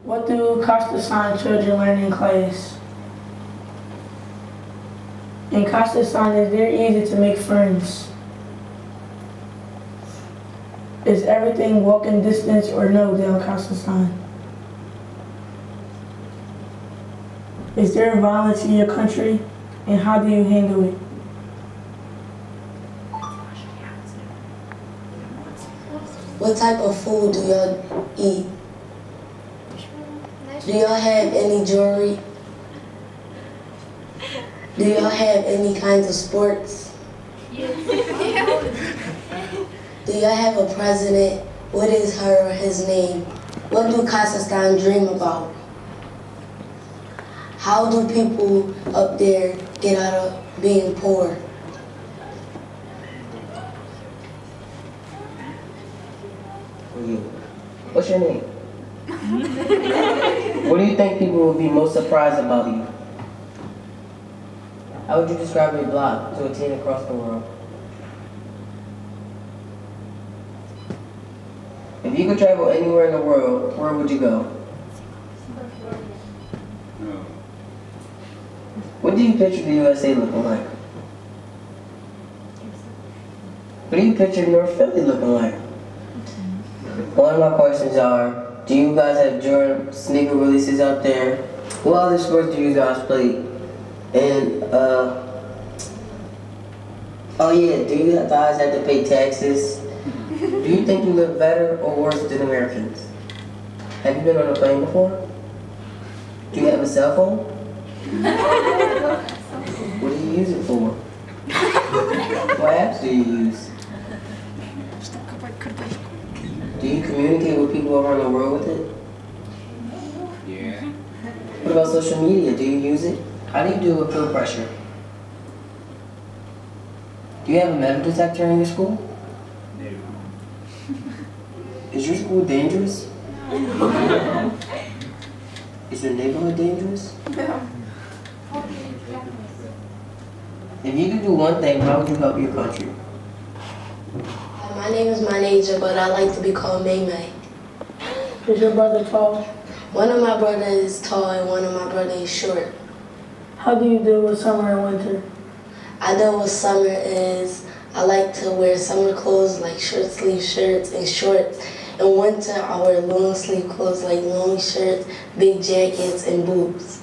What do Kazakhstan children learn in class? In Kazakhstan, it's very easy to make friends. Is everything walking distance or no down Kazakhstan? Is there violence in your country, and how do you handle it? What type of food do y'all eat? Do y'all have any jewelry? Do y'all have any kinds of sports? Do y'all have a president? What is her or his name? What do Kazakhstan dream about? How do people up there get out of being poor? What's your name? What do you think people will be most surprised about you? How would you describe your blog to a teen across the world? If you could travel anywhere in the world, where would you go? What do you picture the USA looking like? What do you picture North Philly looking like? One of my questions are, do you guys have Jordan sneaker releases out there? What other sports do you guys play? And, oh yeah, do you guys have to pay taxes? Do you think you live better or worse than Americans? Have you been on a plane before? Do you have a cell phone? What do you use it for? What apps do you use? Do you communicate with people around the world with it? Yeah. What about social media? Do you use it? How do you deal with peer pressure? Do you have a metal detector in your school? No. Is your school dangerous? Is your neighborhood dangerous? No. If you could do one thing, how would you help your country? My name is Manager, but I like to be called May May. Is your brother tall? One of my brothers is tall and one of my brothers is short. How do you deal with summer and winter? I deal with summer is I like to wear summer clothes like short sleeve shirts and shorts. In winter, I wear long sleeve clothes like long shirts, big jackets, and boots.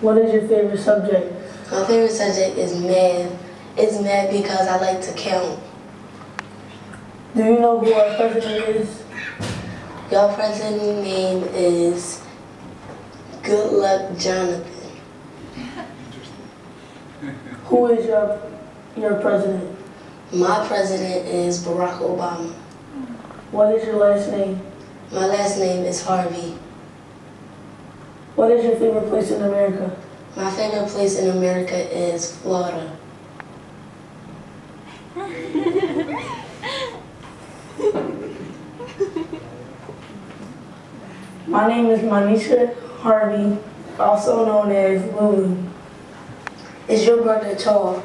What is your favorite subject? My favorite subject is math. It's math because I like to count. Do you know who our president is? Your president's name is Good Luck Jonathan. Who is your president? My president is Barack Obama. What is your last name? My last name is Harvey. What is your favorite place in America? My favorite place in America is Florida. My name is Manisha Harvey, also known as Lulu. Is your brother tall?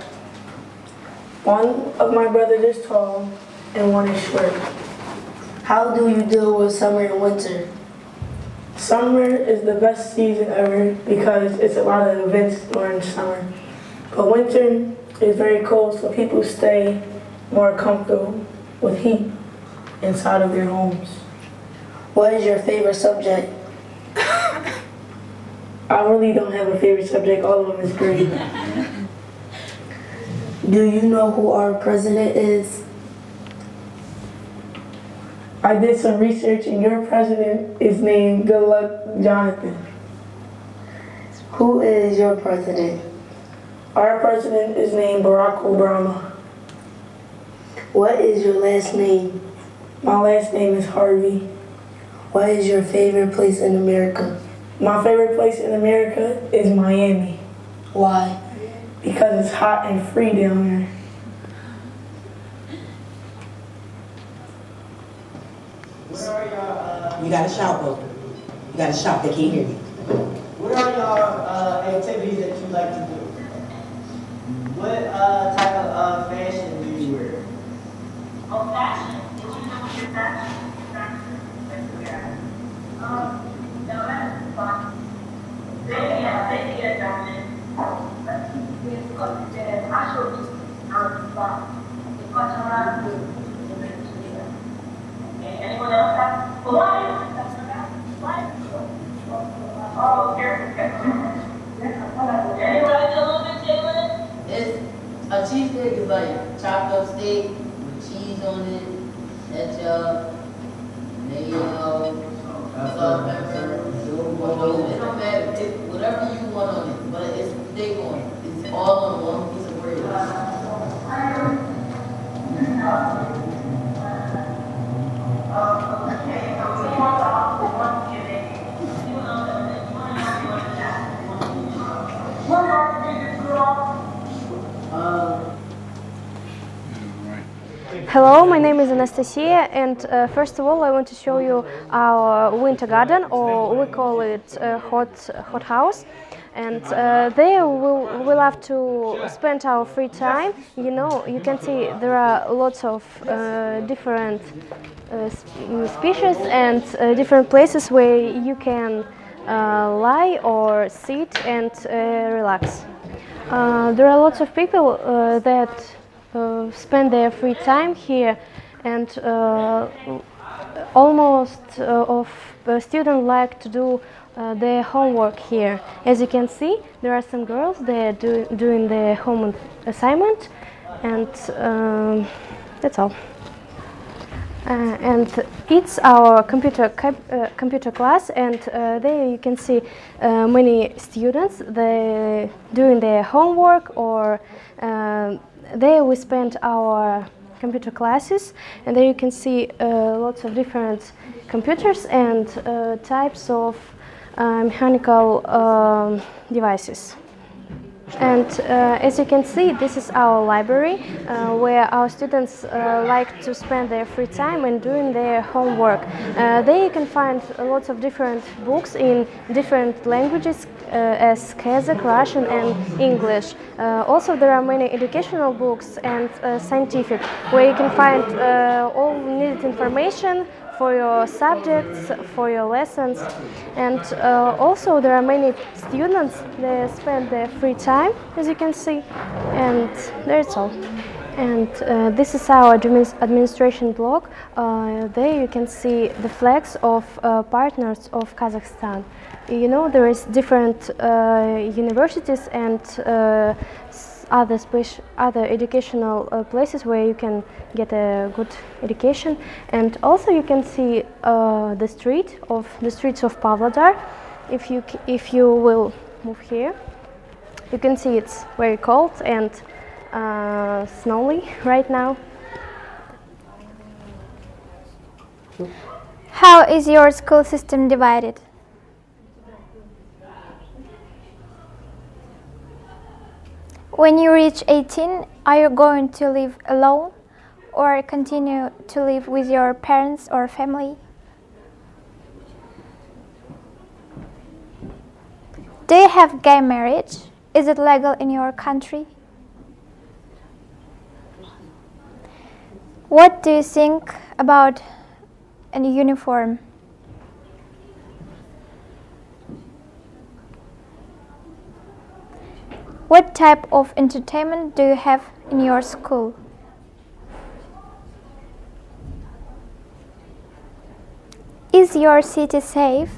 One of my brothers is tall and one is short. How do you deal with summer and winter? Summer is the best season ever because it's a lot of events during summer. But winter is very cold, so people stay more comfortable with heat inside of their homes. What is your favorite subject? I really don't have a favorite subject, all of them is great. Do you know who our president is? I did some research and your president is named Good Luck Jonathan. Who is your president? Our president is named Barack Obama. What is your last name? My last name is Harvey. What is your favorite place in America? My favorite place in America is Miami Why? because it's hot and free down there. You gotta shout, though. You gotta shout, they can't hear you. What are your activities that you like to do? What type of fashion do you wear? Oh, fashion? Did you know what your fashion? It's a cheesesteak is like chopped up steak with cheese on it, ketchup, mayo, salt, pepper. It don't matter. It's whatever you want on it, but it's steak on it. It's all on one piece of bread. Hello, my name is Anastasia, and first of all I want to show you our winter garden, or we call it hot house. And there we'll have to spend our free time. You know, you can see there are lots of different species and different places where you can lie or sit and relax. There are lots of people that spend their free time here, and almost of students like to do their homework here. As you can see, there are some girls they are doing their home assignment, and that's all. And it's our computer class, and there you can see many students they doing their homework, or there we spend our computer classes, and there you can see lots of different computers and types of mechanical devices. And as you can see, this is our library where our students like to spend their free time and doing their homework. There you can find lots of different books in different languages as Kazakh, Russian and English. Also there are many educational books and scientific, where you can find all needed information for your subjects, for your lessons. And also there are many students that spend their free time, as you can see, and that's all. And this is our administration block. There you can see the flags of partners of Kazakhstan. You know, there is different universities and other educational places where you can get a good education. And also you can see the streets of Pavlodar. If you will move here, you can see it's very cold and snowy right now. How is your school system divided? When you reach 18, are you going to live alone or continue to live with your parents or family? Do you have gay marriage? Is it legal in your country? What do you think about a uniform? What type of entertainment do you have in your school? Is your city safe?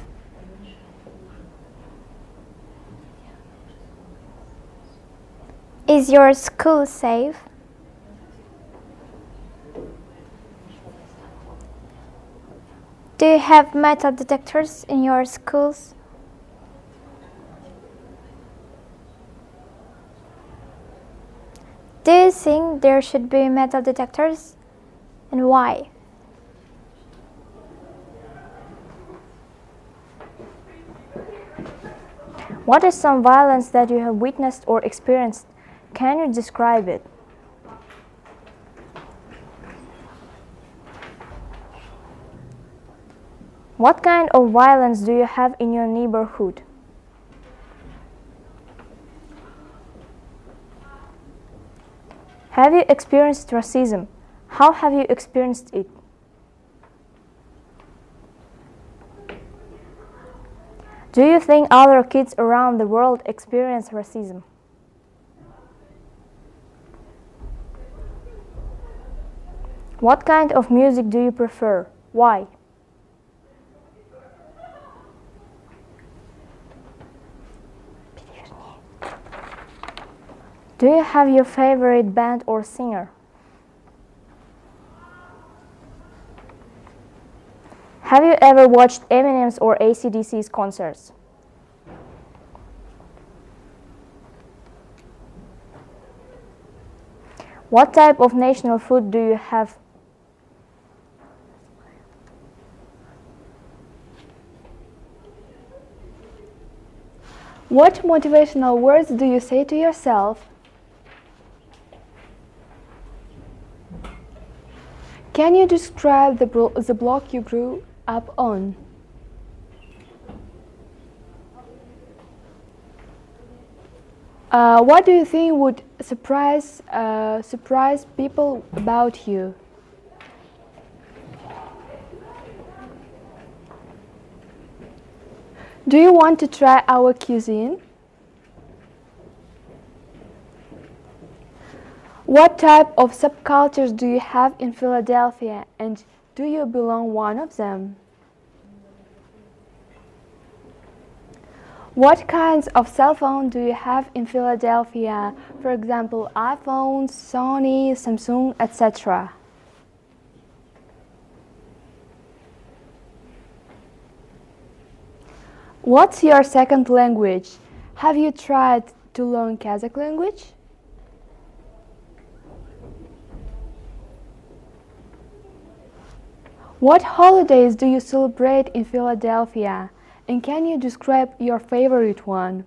Is your school safe? Do you have metal detectors in your schools? Do you think there should be metal detectors, and why? What is some violence that you have witnessed or experienced? Can you describe it? What kind of violence do you have in your neighborhood? Have you experienced racism? How have you experienced it? Do you think other kids around the world experience racism? What kind of music do you prefer? Why? Do you have your favorite band or singer? Have you ever watched Eminem's or AC/DC's concerts? What type of national food do you have? What motivational words do you say to yourself? Can you describe the block you grew up on? What do you think would surprise people about you? Do you want to try our cuisine? What type of subcultures do you have in Philadelphia, and do you belong one of them? What kinds of cell phone do you have in Philadelphia? For example, iPhones, Sony, Samsung, etc. What's your second language? Have you tried to learn Kazakh language? What holidays do you celebrate in Philadelphia? And can you describe your favorite one?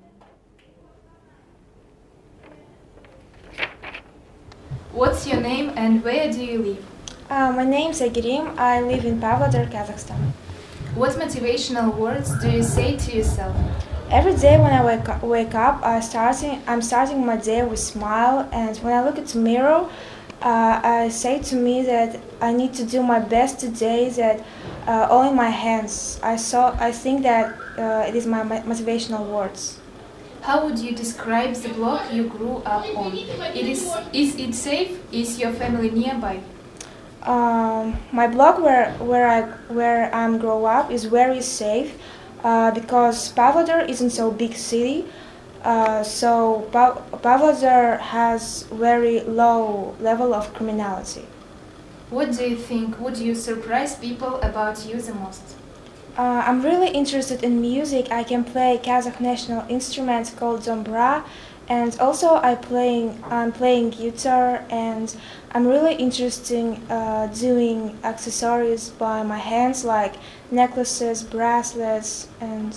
What's your name and where do you live? My name is Agirim. I live in Pavlodar, Kazakhstan. What motivational words do you say to yourself? Every day when I wake up, I'm starting my day with a smile, and when I look at the mirror, I say to me that I need to do my best today, that all in my hands. I think that it is my motivational words. How would you describe the block you grew up on? Is it safe? Is your family nearby? My block where I'm grow up is very safe because Pavlodar isn't so big city. So Pavlodar has very low level of criminality. What do you think would you surprise people about you the most? I'm really interested in music. I can play Kazakh national instrument called dombra, and also I'm playing guitar, and I'm really interested in doing accessories by my hands like necklaces, bracelets, and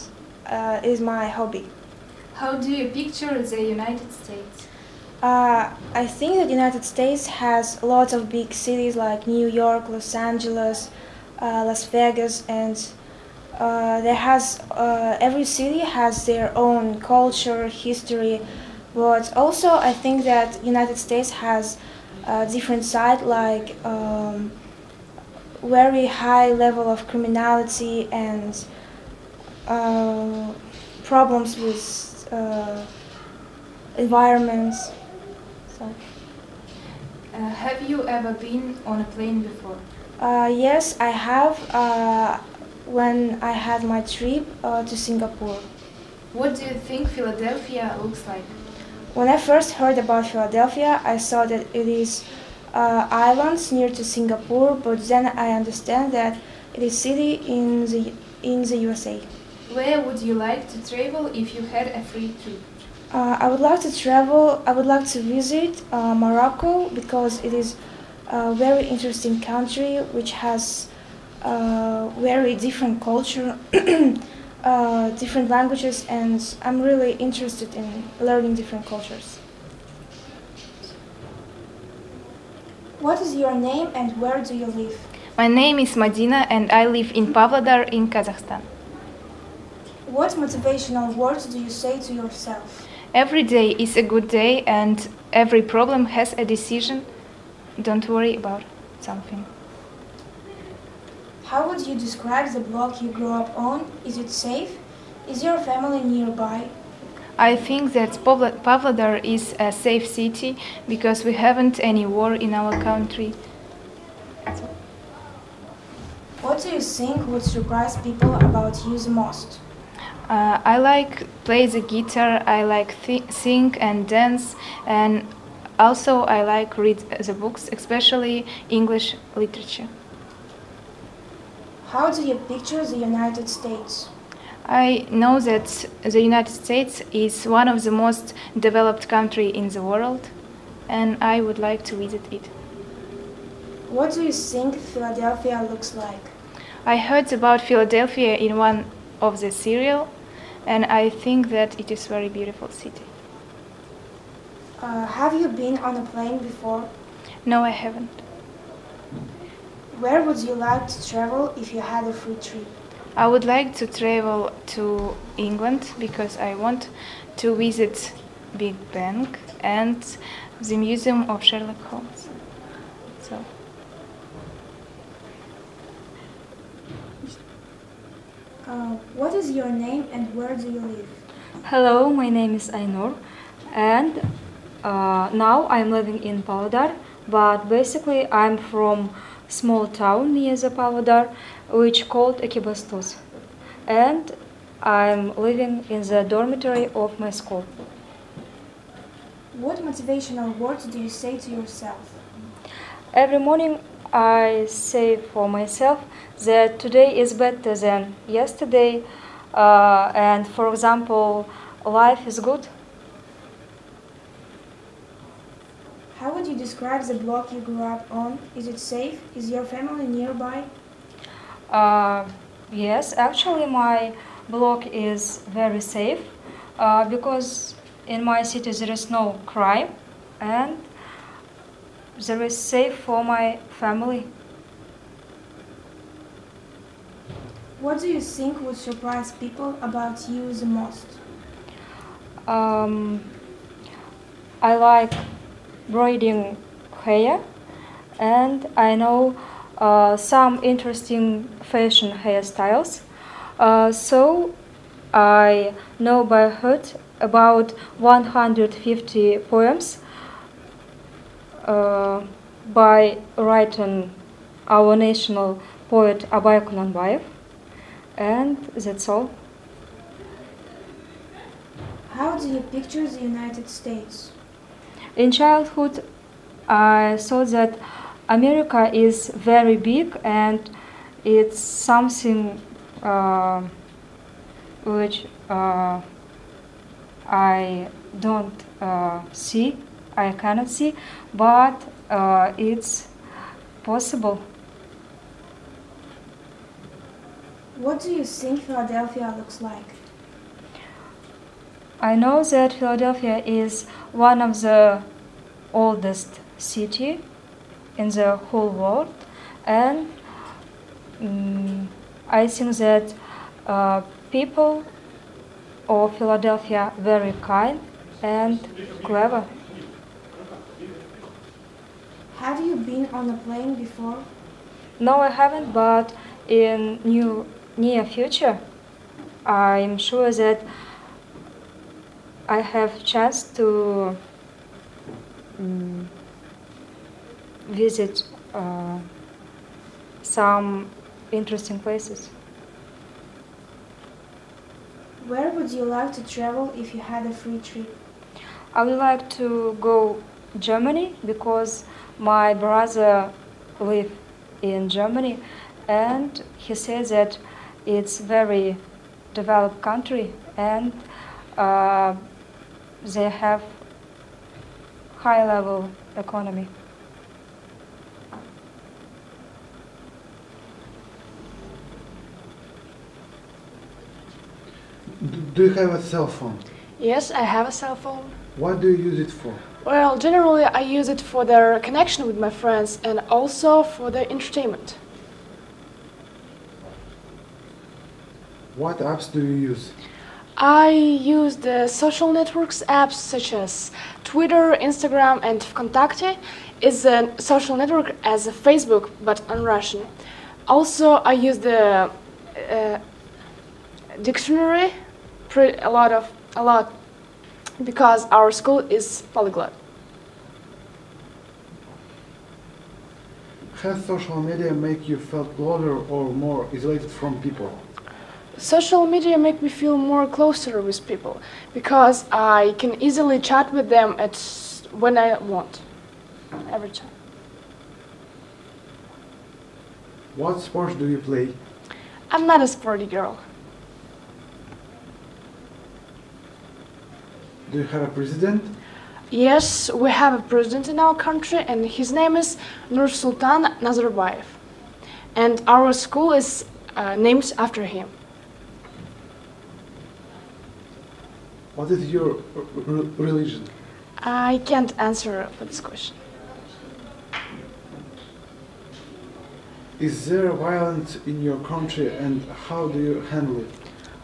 it is my hobby. How do you picture the United States? I think that the United States has lots of big cities like New York, Los Angeles, Las Vegas, and every city has their own culture, history, but also I think that United States has a different side, like very high level of criminality and problems with environments. So. Have you ever been on a plane before? Yes, I have. When I had my trip to Singapore. What do you think Philadelphia looks like? When I first heard about Philadelphia, I saw that it is islands near to Singapore, but then I understand that it is city in the USA. Where would you like to travel if you had a free trip? I would like to travel. I would like to visit Morocco because it is a very interesting country which has very different culture, different languages, and I'm really interested in learning different cultures. What is your name and where do you live? My name is Madina and I live in Pavlodar in Kazakhstan. What motivational words do you say to yourself? Every day is a good day and every problem has a decision. Don't worry about something. How would you describe the block you grew up on? Is it safe? Is your family nearby? I think that Pavlodar is a safe city because we haven't any war in our country. What do you think would surprise people about you the most? I like play the guitar, I like sing and dance, and also I like read the books, especially English literature. How do you picture the United States? I know that the United States is one of the most developed countries in the world, and I would like to visit it. What do you think Philadelphia looks like? I heard about Philadelphia in one of the serial, and I think that it is a very beautiful city. Have you been on a plane before? No, I haven't. Where would you like to travel if you had a free trip? I would like to travel to England because I want to visit Big Ben and the Museum of Sherlock Holmes. So. What is your name and where do you live? Hello, my name is Ainur, and now I'm living in Pavlodar, but basically I'm from small town near the Pavlodar, which called Ekibastos, and I'm living in the dormitory of my school. What motivational words do you say to yourself? Every morning I say for myself that today is better than yesterday, and for example, life is good. How would you describe the block you grew up on? Is it safe? Is your family nearby? Yes, actually my block is very safe because in my city there is no crime and there is safe for my family. What do you think would surprise people about you the most? I like braiding hair, and I know some interesting fashion hairstyles. So I know by heart about 150 poems by writing our national poet Abay Kunanbayev, and that's all. How do you picture the United States? In childhood, I thought that America is very big and it's something which I don't see, I cannot see, but it's possible. What do you think Philadelphia looks like? I know that Philadelphia is one of the oldest city in the whole world, and I think that people of Philadelphia very kind and clever. Have you been on a plane before? No, I haven't, but in near future, I'm sure that I have chance to visit some interesting places. Where would you like to travel if you had a free trip? I would like to go Germany because my brother lives in Germany and he says that it's very developed country and they have high level economy. Do you have a cell phone? Yes, I have a cell phone. What do you use it for? Well, generally I use it for the connection with my friends and also for the entertainment. What apps do you use? I use the social networks apps such as Twitter, Instagram and Vkontakte. It's a social network as a Facebook but on Russian. Also I use the dictionary a lot because our school is polyglot. Has social media make you feel closer or more isolated from people? Social media make me feel more closer with people because I can easily chat with them when I want, every time. What sports do you play? I'm not a sporty girl. Do you have a president? Yes, we have a president in our country and his name is Nursultan Nazarbayev. And our school is named after him. What is your religion? I can't answer for this question. Is there violence in your country and how do you handle it?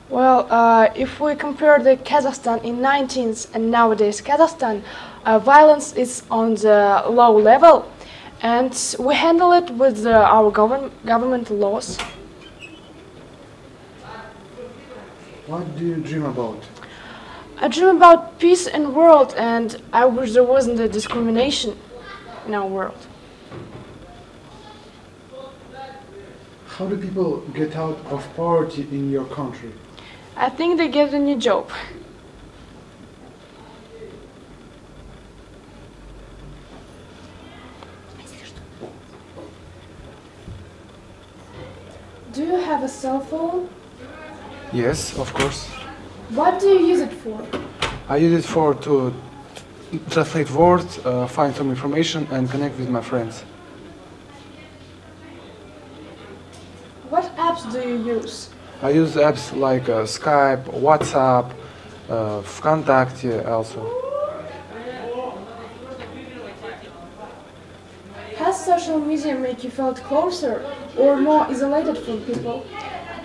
Well, if we compare the Kazakhstan in 19th and nowadays Kazakhstan, violence is on the low level and we handle it with our government laws. What do you dream about? I dream about peace in the world and I wish there wasn't a discrimination in our world. How do people get out of poverty in your country? I think they get a new job. Do you have a cell phone? Yes, of course. What do you use it for? I use it to translate words, find some information and connect with my friends. What apps do you use? I use apps like Skype, WhatsApp, Vkontakte also. Has social media make you feel closer or more isolated from people?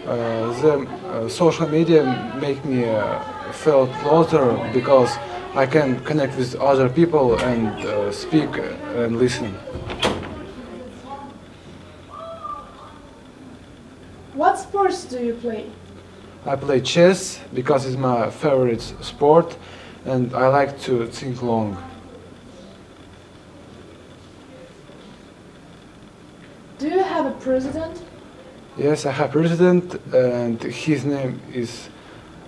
The social media make me feel closer because I can connect with other people and speak and listen. What sports do you play? I play chess because it's my favorite sport and I like to think long. Do you have a president? Yes, I have a president and his name is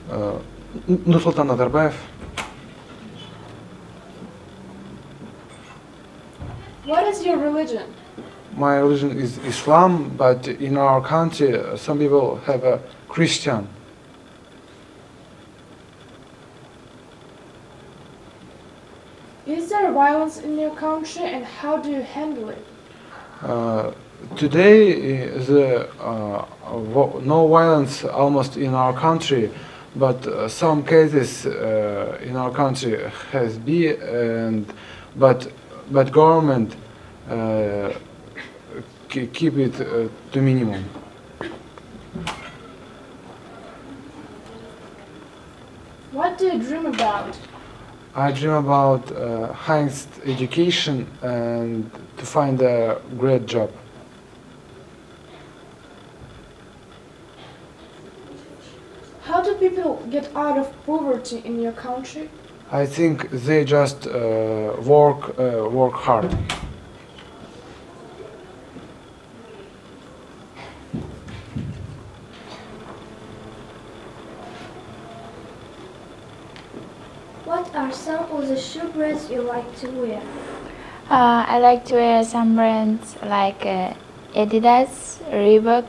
Nursultan Nazarbayev. What is your religion? My religion is Islam, but in our country some people have a Christian. Is there violence in your country and how do you handle it? Today, no violence almost in our country, but some cases in our country has been, but government keep it to minimum. What do you dream about? I dream about highest education and to find a great job. How do people get out of poverty in your country? I think they just work hard. What are some of the shoe brands you like to wear? I like to wear some brands like Adidas, Reebok,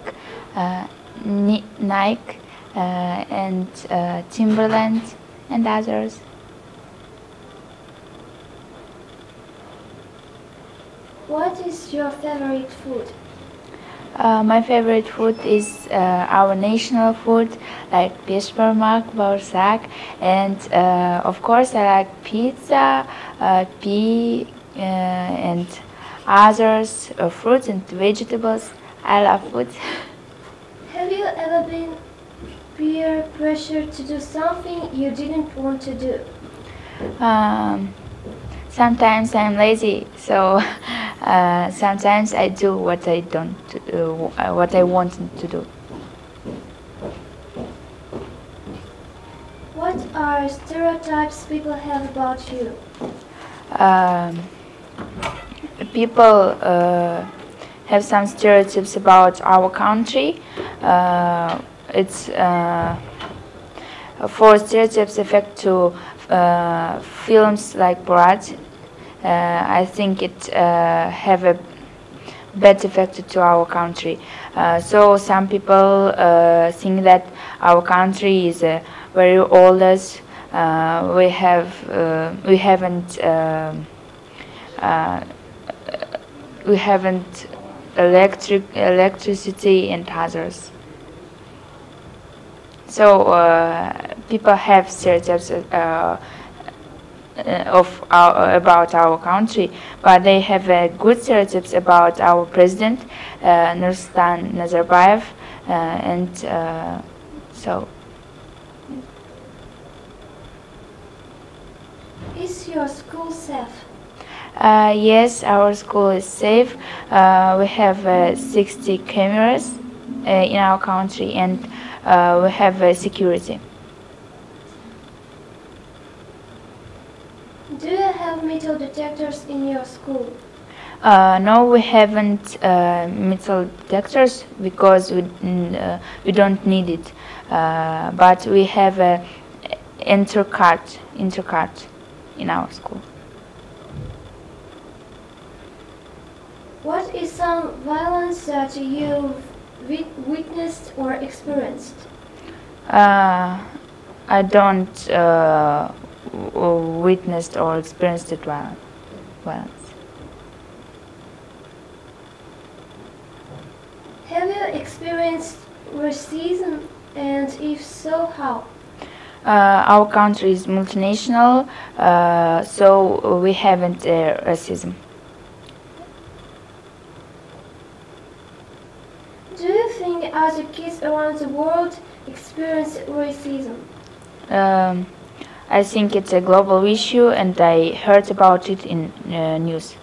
Nike, and Timberland, and others. What is your favorite food? My favorite food is our national food, like peshparmak, borsak, and of course I like pizza, pea, and others, fruits and vegetables. I love food. Have you ever been peer pressured to do something you didn't want to do? Sometimes I'm lazy, so sometimes I do what I don't what I want to do. What are stereotypes people have about you? People have some stereotypes about our country, it's for stereotypes effect to films like Borat. I think it have a bad effect to our country. So some people think that our country is very old. We haven't electricity and others. So people have stereotypes about our country, but they have good stereotypes about our president, Nursultan Nazarbayev, and so. Is your school safe? Yes, our school is safe. We have 60 cameras in our country, and we have security. Do you have metal detectors in your school? No, we haven't metal detectors because we don't need it. But we have a intercart in our school. What is some violence that you've witnessed or experienced? I don't witnessed or experienced it violence. Have you experienced racism, and if so, how? Our country is multinational, so we haven't racism. Do you think other kids around the world experience racism? I think it's a global issue, and I heard about it in news.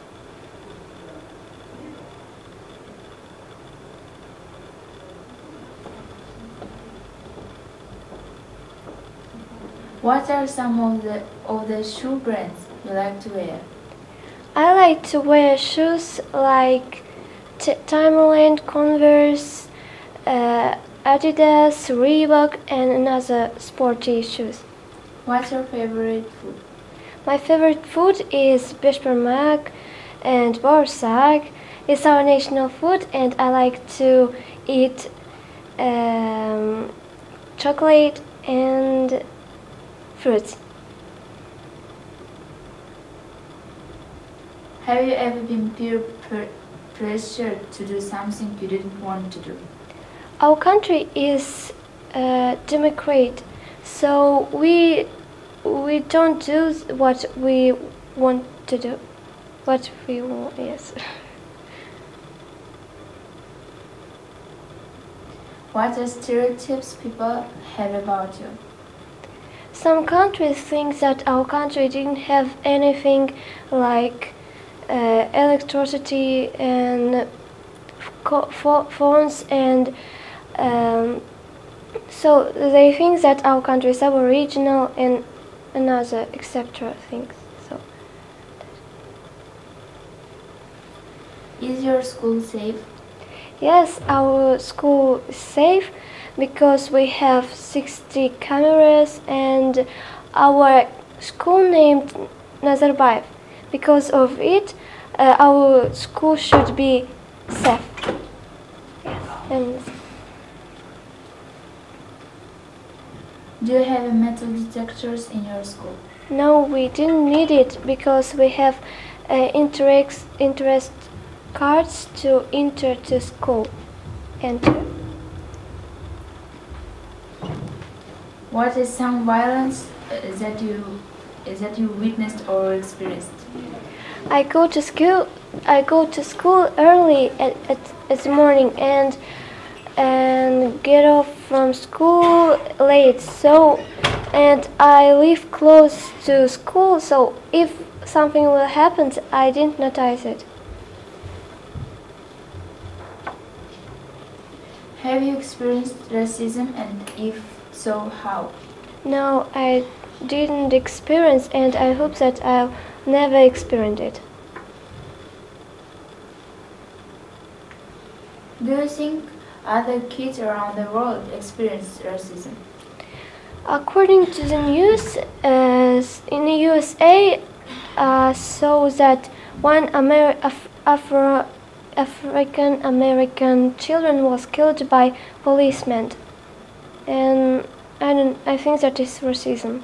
What are some of the shoe brands you like to wear? I like to wear shoes like Timberland, Converse, Adidas, Reebok, and other sporty shoes. What's your favorite food? My favorite food is bishparmak and borsak. It's our national food, and I like to eat chocolate and fruits. Have you ever been peer pressured to do something you didn't want to do? Our country is democratic, so we don't do what we want to do. What we want, yes. What are stereotypes people have about you? Some countries think that our country didn't have anything like electricity and phones, and so they think that our country is aboriginal and another etc. things. So, is your school safe? Yes, our school is safe because we have 60 cameras, and our school named Nazarbayev. Because of it, our school should be safe. Yes. And do you have metal detectors in your school? no, we didn't need it because we have interest cards to enter to school. What is some violence that you witnessed or experienced? I go to school early at the morning and get off from school late. So, and I live close to school. So if something will happen, I didn't notice it. Have you experienced racism, and if so, how? No, I didn't experience, and I hope that I'll never experience it. Do you think other kids around the world experience racism? According to the news, in the USA, saw that one African American children was killed by policemen, and I think that is racism.